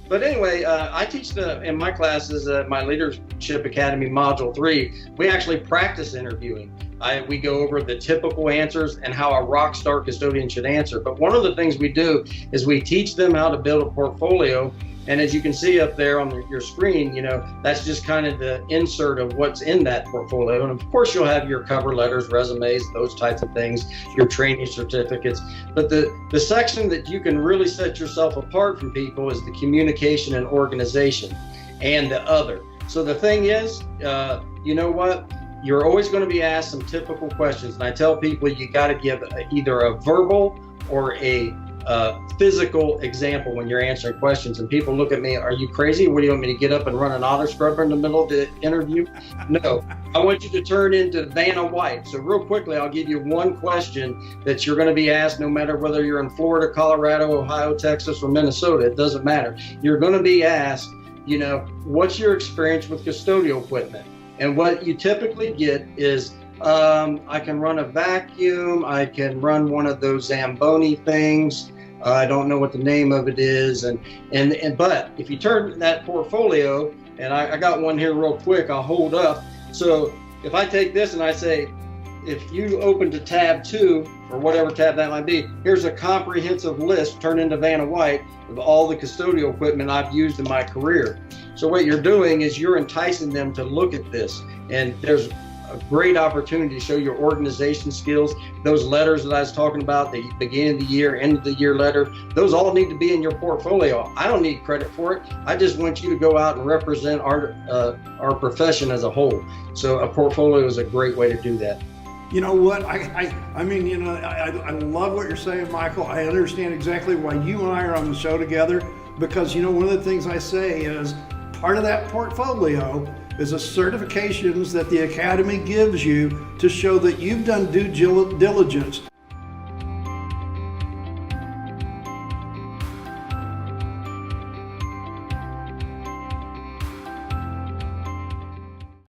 But anyway, I teach in my classes, my Leadership Academy Module 3, we actually practice interviewing. We go over the typical answers and how a rock star custodian should answer. But one of the things we do is we teach them how to build a portfolio. And as you can see up there on your screen, that's just kind of the insert of what's in that portfolio. And of course, you'll have your cover letters, resumes, those types of things, your training certificates. But the section that you can really set yourself apart from people is the communication and organization and the other. So the thing is, you know what? You're always going to be asked some typical questions. And I tell people you got to give either a verbal or a physical example when you're answering questions. And people look at me, are you crazy? What do you want me to get up and run an auto scrubber in the middle of the interview? No, I want you to turn into Vanna White. So real quickly, I'll give you one question that you're going to be asked no matter whether you're in Florida, Colorado, Ohio, Texas, or Minnesota. It doesn't matter. You're going to be asked, what's your experience with custodial equipment? And what you typically get is, I can run a vacuum, I can run one of those Zamboni things, I don't know what the name of it is, but if you turn that portfolio, and I got one here real quick, I'll hold up. So if I take this and I say, if you open to tab 2, or whatever tab that might be, here's a comprehensive list turned into Vanna White of all the custodial equipment I've used in my career. So what you're doing is you're enticing them to look at this, and there's a great opportunity to show your organization skills. Those letters that I was talking about, the beginning of the year, end of the year letter, those all need to be in your portfolio. I don't need credit for it. I just want you to go out and represent our profession as a whole. So a portfolio is a great way to do that. You know what? I mean, I love what you're saying, Michael. I understand exactly why you and I are on the show together, because one of the things I say is part of that portfolio is the certifications that the Academy gives you to show that you've done due diligence